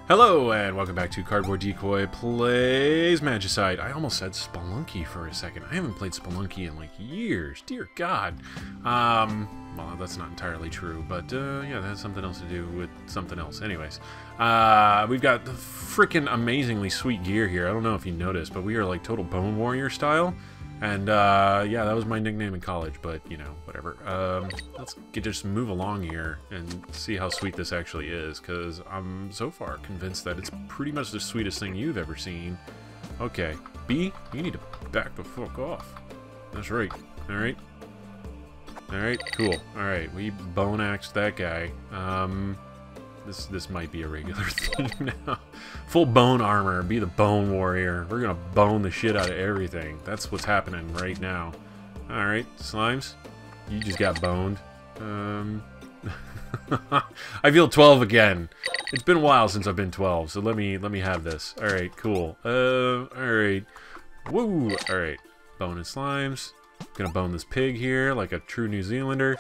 Hello, and welcome back to Cardboard Decoy Plays Magicite. I almost said Spelunky for a second. I haven't played Spelunky in like years. Dear God. Well, that's not entirely true, but yeah, that has something else to do with something else. Anyways, we've got freaking amazingly sweet gear here. I don't know if you noticed, but we are like total Bone Warrior style. And, yeah, that was my nickname in college, but, you know, whatever. Let's just move along here and see how sweet this actually is, because I'm so far convinced that it's pretty much the sweetest thing you've ever seen. Okay, B, you need to back the fuck off. That's right, alright? Alright, cool. Alright, we bone axed that guy. This might be a regular thing now. Full bone armor, be the Bone Warrior. We're gonna bone the shit out of everything. That's what's happening right now. Alright, slimes. You just got boned. I feel 12 again. It's been a while since I've been 12, so let me have this. Alright, cool. Alright. Woo! Alright. Boning slimes. Gonna bone this pig here like a true New Zealander.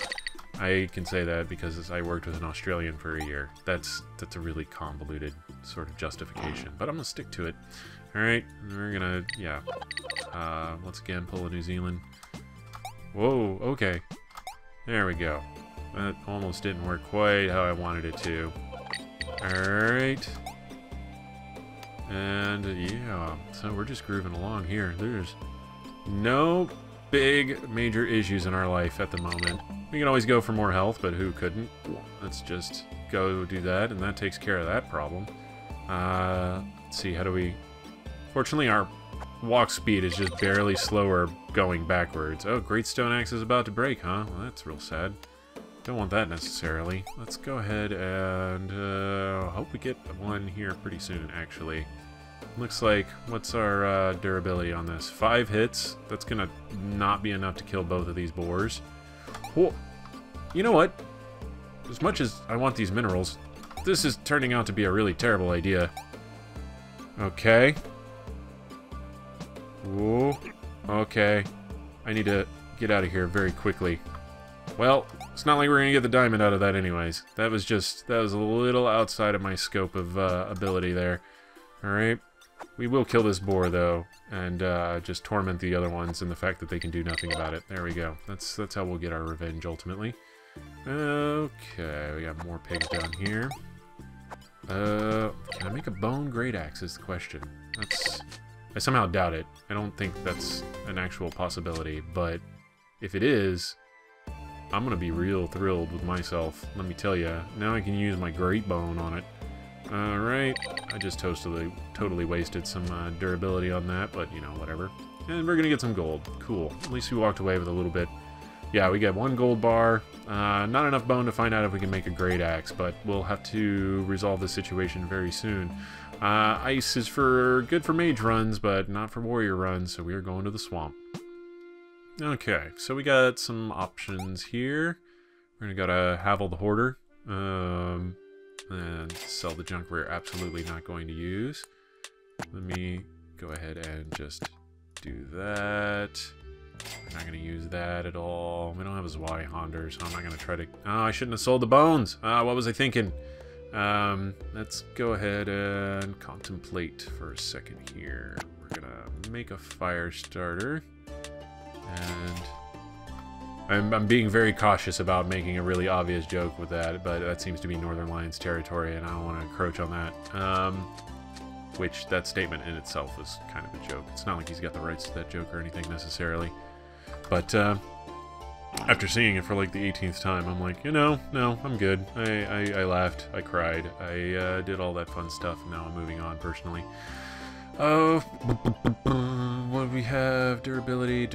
I can say that because I worked with an Australian for a year. That's a really convoluted sort of justification, but I'm gonna stick to it. All right, we're gonna, yeah. Once again, pull a New Zealand. Whoa, okay. There we go. That almost didn't work quite how I wanted it to. All right. And yeah, so we're just grooving along here. There's no big major issues in our life at the moment. We can always go for more health, but who couldn't? Let's just go do that, and that takes care of that problem. Let's see, how do we... Fortunately, our walk speed is just barely slower going backwards. Oh, Great Stone Axe is about to break, huh? Well, that's real sad. Don't want that necessarily. Let's go ahead and hope we get one here pretty soon, actually. Looks like, what's our durability on this? 5 hits. That's gonna not be enough to kill both of these boars. Whoa. You know what? As much as I want these minerals, this is turning out to be a really terrible idea. Okay. Whoa. Okay. I need to get out of here very quickly. Well, it's not like we're gonna get the diamond out of that anyways. That was a little outside of my scope of ability there. Alright. We will kill this boar, though, and just torment the other ones and the fact that they can do nothing about it. There we go. That's how we'll get our revenge, ultimately. Okay, we got more pigs down here. Can I make a bone great axe is the question. I somehow doubt it. I don't think that's an actual possibility, but if it is, I'm gonna be real thrilled with myself, let me tell you. Now I can use my great bone on it. Alright, I just totally wasted some durability on that, but, you know, whatever. And we're gonna get some gold. Cool. At least we walked away with a little bit. Yeah, we got 1 gold bar. Not enough bone to find out if we can make a great axe, but we'll have to resolve this situation very soon. Ice is good for mage runs, but not for warrior runs, so we are going to the swamp. Okay, so we got some options here. We're gonna go to Havel the Hoarder. And sell the junk we're absolutely not going to use. Let me go ahead and just do that. We're not going to use that at all. We don't have a Zweihander, so I'm not going to try to... Oh, I shouldn't have sold the bones. What was I thinking? Let's go ahead and contemplate for a second here. We're going to make a fire starter. And... I'm being very cautious about making a really obvious joke with that, but that seems to be Northern Lions territory, and I don't want to encroach on that. Which, that statement in itself is kind of a joke. It's not like he's got the rights to that joke or anything necessarily. But, after seeing it for like the 18th time, I'm like, you know, no, I'm good. I laughed, I cried, I did all that fun stuff, and now I'm moving on personally. Oh, what do we have? Durability.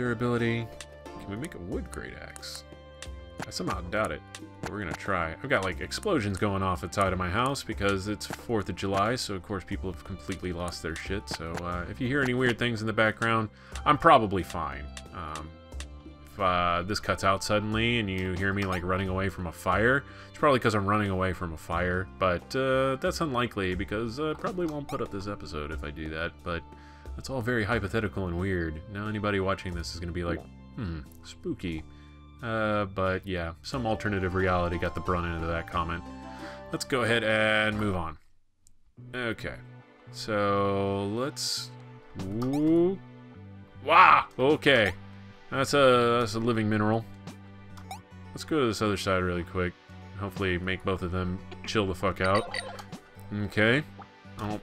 Can we make a wood great axe? I somehow doubt it, but we're gonna try. I've got like explosions going off outside of my house because it's 4th of July, so of course people have completely lost their shit. So if you hear any weird things in the background, I'm probably fine. If this cuts out suddenly and you hear me like running away from a fire, it's probably because I'm running away from a fire, but that's unlikely because I probably won't put up this episode if I do that, but that's all very hypothetical and weird. Now anybody watching this is gonna be like, spooky. But yeah, some alternative reality got the brunt end of that comment. Let's go ahead and move on. Okay. So, let's... Ooh. Wow! Okay. That's a living mineral. Let's go to this other side really quick. Hopefully make both of them chill the fuck out. Okay. I don't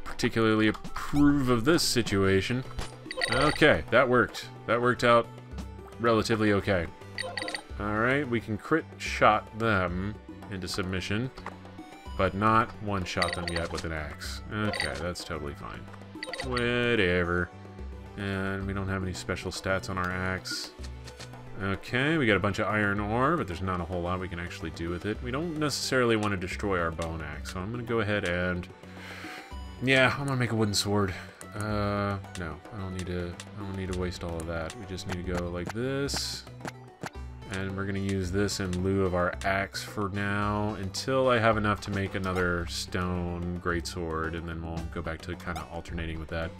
particularly approve of this situation. Okay, that worked. That worked out relatively okay. Alright, we can crit shot them into submission, but not one-shot them yet with an axe. Okay, that's totally fine. Whatever. And we don't have any special stats on our axe. Okay, we got a bunch of iron ore, but there's not a whole lot we can actually do with it. We don't necessarily want to destroy our bone axe, so I'm going to go ahead and... Yeah, I'm going to make a wooden sword. No, I don't need to waste all of that. We just need to go like this. And we're going to use this in lieu of our axe for now, until I have enough to make another stone greatsword, and then we'll go back to kind of alternating with that.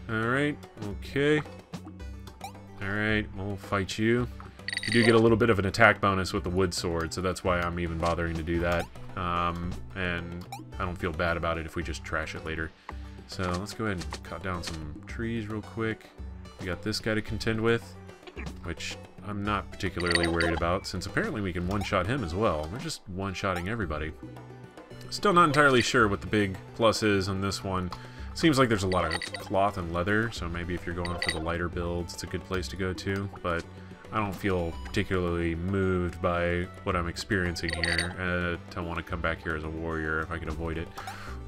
Alright, okay. Alright, we'll fight you. You do get a little bit of an attack bonus with the wood sword, so that's why I'm even bothering to do that. And I don't feel bad about it if we just trash it later. So let's go ahead and cut down some trees real quick. We got this guy to contend with, which I'm not particularly worried about, since apparently we can one-shot him as well. We're just one-shotting everybody. Still not entirely sure what the big plus is on this one. Seems like there's a lot of cloth and leather, so maybe if you're going for the lighter builds, it's a good place to go to, but I don't feel particularly moved by what I'm experiencing here to want to come back here as a warrior if I can avoid it.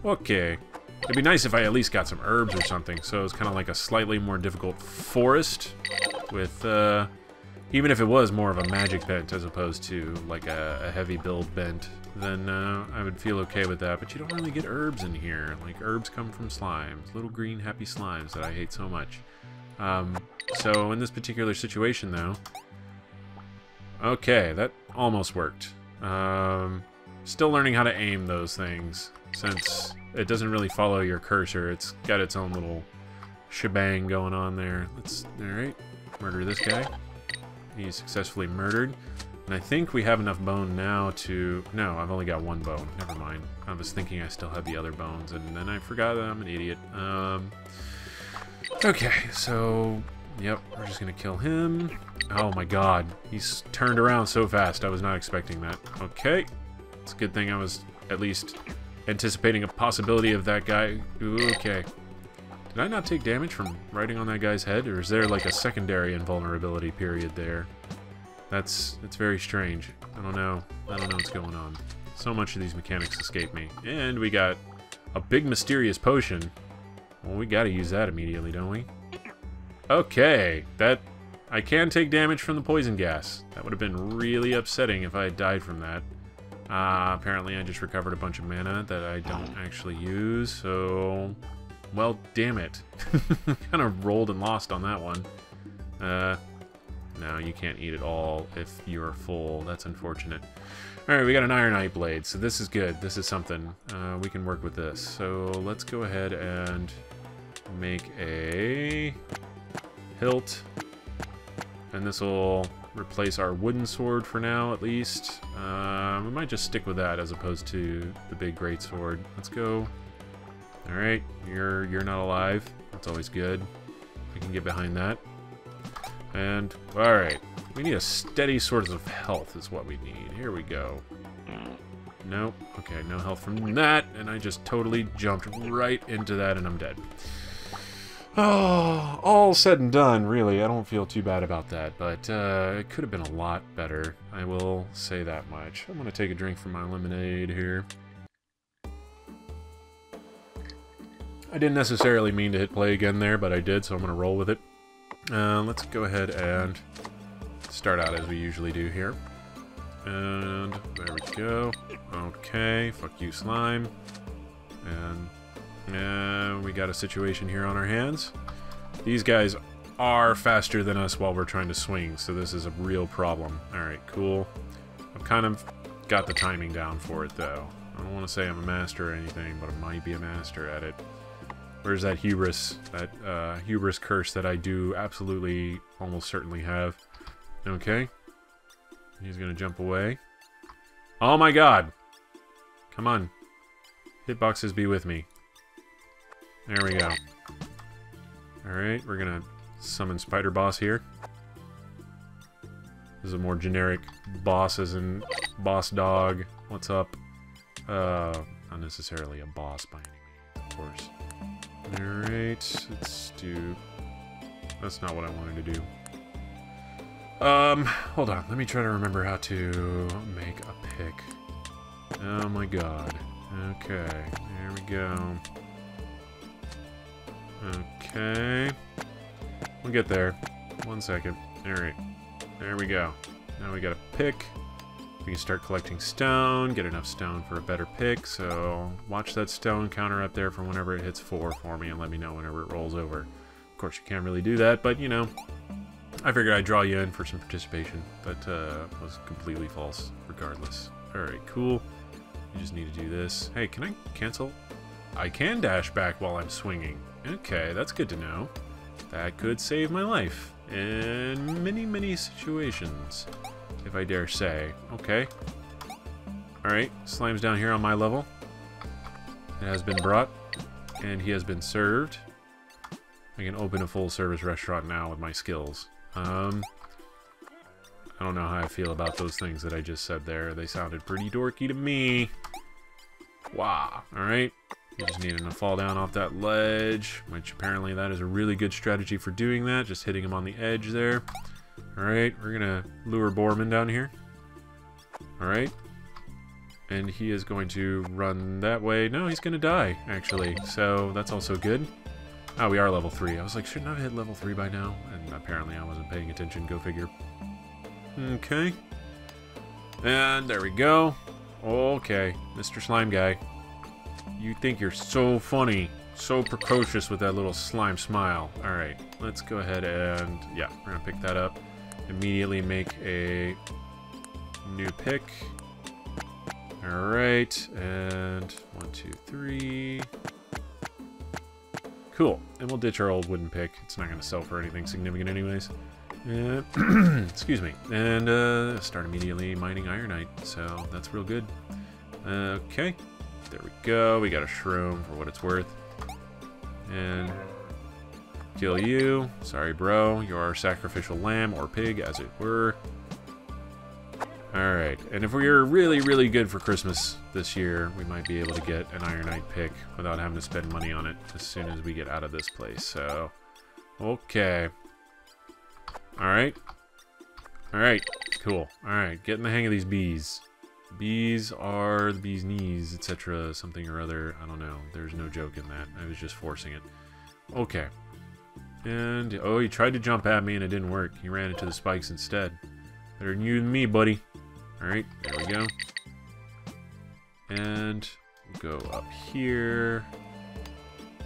Okay. It'd be nice if I at least got some herbs or something, so it's kind of like a slightly more difficult forest with, even if it was more of a magic bent as opposed to like a heavy build bent, then I would feel okay with that. But you don't really get herbs in here. Like, herbs come from slimes, little green happy slimes that I hate so much. So in this particular situation though, okay, that almost worked. Still learning how to aim those things, since it doesn't really follow your cursor. It's got its own little shebang going on there. Alright, murder this guy. He's successfully murdered. And I think we have enough bone now to... No, I've only got one bone. Never mind. I was thinking I still had the other bones, and then I forgot that I'm an idiot. Okay, so... Yep, we're just gonna kill him. Oh my god. He's turned around so fast. I was not expecting that. Okay. It's a good thing I was at least anticipating a possibility of that guy. Ooh, okay. Did I not take damage from riding on that guy's head? Or is there like a secondary invulnerability period there? It's very strange. I don't know what's going on. So much of these mechanics escape me. And we got a big mysterious potion. Well, we gotta use that immediately, don't we? Okay, I can take damage from the poison gas. That would have been really upsetting if I had died from that. Apparently I just recovered a bunch of mana that I don't actually use, so... Well, damn it. Kind of rolled and lost on that one. No, you can't eat it all if you're full. That's unfortunate. Alright, we got an ironite blade, so this is good. This is something. We can work with this. So let's go ahead and make a hilt. And this will replace our wooden sword for now, at least. We might just stick with that as opposed to the big great sword. Let's go. Alright, you're not alive. That's always good. We can get behind that. And, alright. We need a steady source of health is what we need. Here we go. Nope. Okay, no health from that. And I just totally jumped right into that and I'm dead. Oh, all said and done, really. I don't feel too bad about that. But it could have been a lot better. I will say that much. I'm going to take a drink from my lemonade here. I didn't necessarily mean to hit play again there, but I did, so I'm going to roll with it. Let's go ahead and start out as we usually do here. And there we go. Okay, fuck you, slime. And we got a situation here on our hands. These guys are faster than us while we're trying to swing, so this is a real problem. Alright, cool. I've kind of got the timing down for it, though. I don't want to say I'm a master or anything, but I might be a master at it. Where's that hubris curse that I do absolutely, almost certainly have. Okay. He's gonna jump away. Oh my god! Come on. Hitboxes be with me. There we go. Alright, we're gonna summon Spider Boss here. This is a more generic boss as in boss dog. What's up? Not necessarily a boss by any means, of course. Alright, let's do... That's not what I wanted to do. Hold on. Let me try to remember how to make a pick. Oh my god. Okay, there we go. Okay. We'll get there. 1 second. Alright. There we go. Now we got a pick. We can start collecting stone, get enough stone for a better pick, so watch that stone counter up there for whenever it hits 4 for me and let me know whenever it rolls over. Of course, you can't really do that, but, you know, I figured I'd draw you in for some participation. That was completely false, regardless. Alright, cool. You just need to do this. Hey, can I cancel? I can dash back while I'm swinging. Okay, that's good to know. That could save my life in many, many situations, if I dare say. Okay. Alright, Slime's down here on my level. It has been brought, and he has been served. I can open a full-service restaurant now with my skills. I don't know how I feel about those things that I just said there. They sounded pretty dorky to me. Wow. Alright. You just need him to fall down off that ledge, which apparently that is a really good strategy for doing that, just hitting him on the edge there. Alright, we're gonna lure Borman down here. Alright. And he is going to run that way. No, he's gonna die, actually, so that's also good. Oh, we are level 3. I was like, shouldn't I have hit level 3 by now? And apparently I wasn't paying attention, go figure. Okay. And there we go. Okay, Mr. Slime Guy. You think you're so funny, so precocious with that little slime smile. Alright, let's go ahead and, yeah, we're gonna pick that up. Immediately make a new pick. Alright, and 1, 2, 3. Cool, and we'll ditch our old wooden pick. It's not gonna sell for anything significant anyways. Excuse me. And start immediately mining ironite, so that's real good. Okay. There we go. We got a shroom for what it's worth. And kill you. Sorry, bro. You're our sacrificial lamb or pig, as it were. Alright. And if we're really, really good for Christmas this year, we might be able to get an ironite pick without having to spend money on it as soon as we get out of this place. So, okay. Alright. Alright. Cool. Alright. Getting the hang of these bees. Bees are the bee's knees, etc. Something or other. I don't know. There's no joke in that. I was just forcing it. Okay. And, oh, he tried to jump at me and it didn't work. He ran into the spikes instead. Better than you and me, buddy. Alright, there we go. And we'll go up here.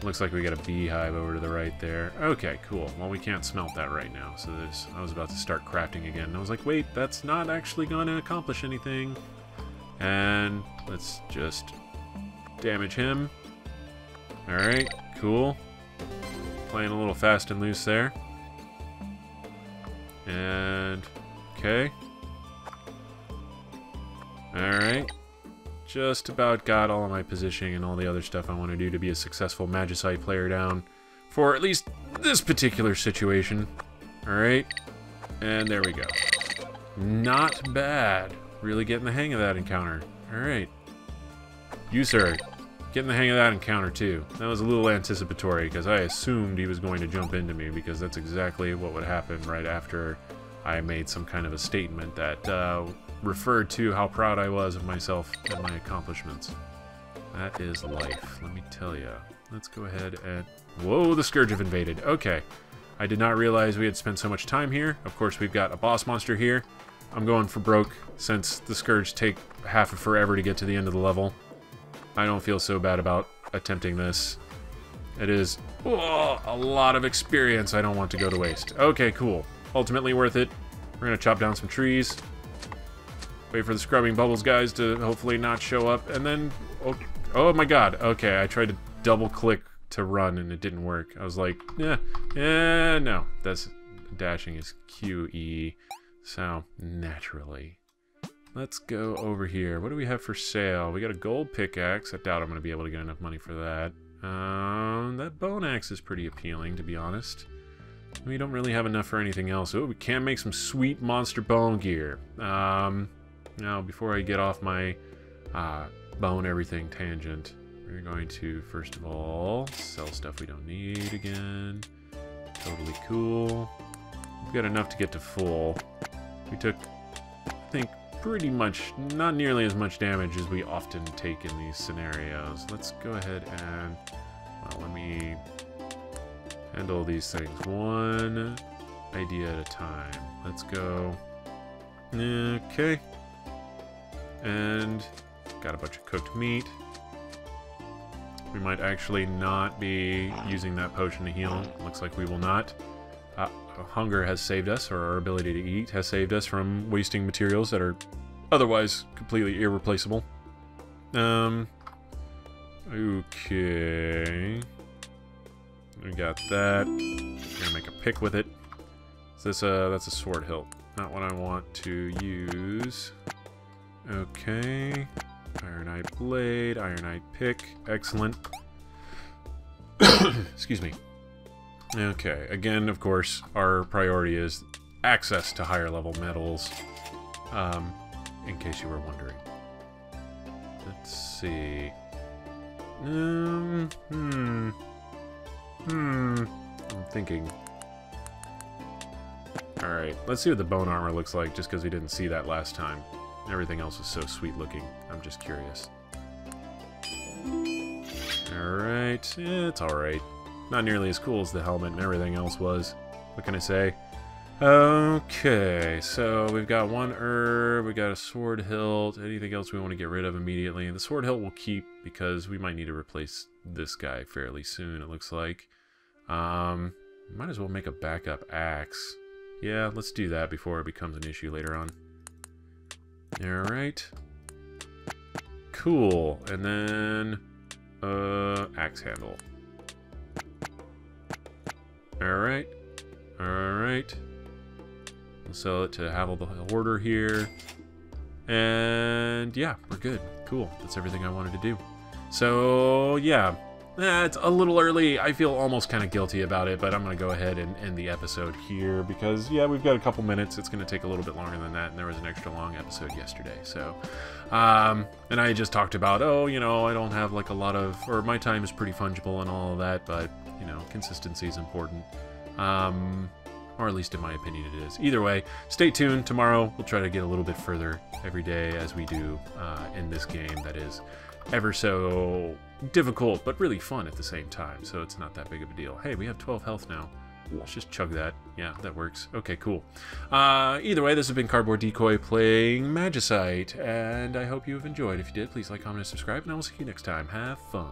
Looks like we got a beehive over to the right there. Okay, cool. Well, we can't smelt that right now. So I was about to start crafting again. And I was like, wait, that's not actually going to accomplish anything. And let's just damage him. Alright, cool. Playing a little fast and loose there. And, okay. Alright. Just about got all of my positioning and all the other stuff I want to do to be a successful Magicite player down for at least this particular situation. Alright. And there we go. Not bad. Really getting the hang of that encounter. Alright. You, sir. Getting the hang of that encounter, too. That was a little anticipatory, because I assumed he was going to jump into me, because that's exactly what would happen right after I made some kind of a statement that referred to how proud I was of myself and my accomplishments. That is life, let me tell you. Let's go ahead and... Whoa, the Scourge have invaded. Okay. I did not realize we had spent so much time here. Of course, we've got a boss monster here. I'm going for broke, since the Scourge take half of forever to get to the end of the level. I don't feel so bad about attempting this. It is a lot of experience I don't want to go to waste. Okay, cool. Ultimately worth it. We're going to chop down some trees. Wait for the scrubbing bubbles guys to hopefully not show up. And then... Oh my god. Okay, I tried to double click to run and it didn't work. I was like, no. That's... Dashing is QE. So, naturally. let's go over here. What do we have for sale? We got a gold pickaxe. I doubt I'm going to be able to get enough money for that. That bone axe is pretty appealing, to be honest. We don't really have enough for anything else. Oh, we can make some sweet monster bone gear. Now, before I get off my bone everything tangent, we're going to, first of all, sell stuff we don't need again. Totally cool. We've got enough to get to full. We took, I think, pretty much not nearly as much damage as we often take in these scenarios. Let's go ahead and, well, let me handle these things one idea at a time. Let's go. Okay. And got a bunch of cooked meat. We might actually not be using that potion to heal. Looks like we will not. Hunger has saved us, or our ability to eat has saved us from wasting materials that are otherwise completely irreplaceable. Okay. We got that. We're gonna make a pick with it. Is this that's a sword hilt. Not what I want to use. Okay. Ironite blade, ironite pick. Excellent. Excuse me. Okay, again, of course, our priority is access to higher level metals, in case you were wondering. Let's see. I'm thinking. Alright, let's see what the bone armor looks like, just because we didn't see that last time. Everything else is so sweet looking. I'm just curious. Alright, yeah, it's alright. Not nearly as cool as the helmet and everything else was. What can I say? Okay, so we've got one herb, we got a sword hilt, anything else we want to get rid of immediately. The sword hilt we'll keep because we might need to replace this guy fairly soon, it looks like. Might as well make a backup axe. Yeah, let's do that before it becomes an issue later on. Alright. Cool, and then axe handle. Alright. Alright. We'll sell it to Havel the Hoarder here. And yeah, we're good. Cool. That's everything I wanted to do. So yeah. It's a little early. I feel almost kind of guilty about it, but I'm going to go ahead and end the episode here because, yeah, we've got a couple minutes. It's going to take a little bit longer than that, and there was an extra long episode yesterday. So, and I just talked about, oh, you know, I don't have like a lot of, or my time is pretty fungible and all of that, but, you know, consistency is important. Or at least in my opinion it is. Either way, stay tuned. Tomorrow we'll try to get a little bit further every day as we do in this game that is ever so difficult, but really fun at the same time, so it's not that big of a deal. Hey, we have 12 health now. Let's just chug that. Yeah, that works. Okay, cool. Either way, this has been Cardboard Decoy playing Magicite, and I hope you have enjoyed. If you did, please like, comment, and subscribe, and I will see you next time. Have fun.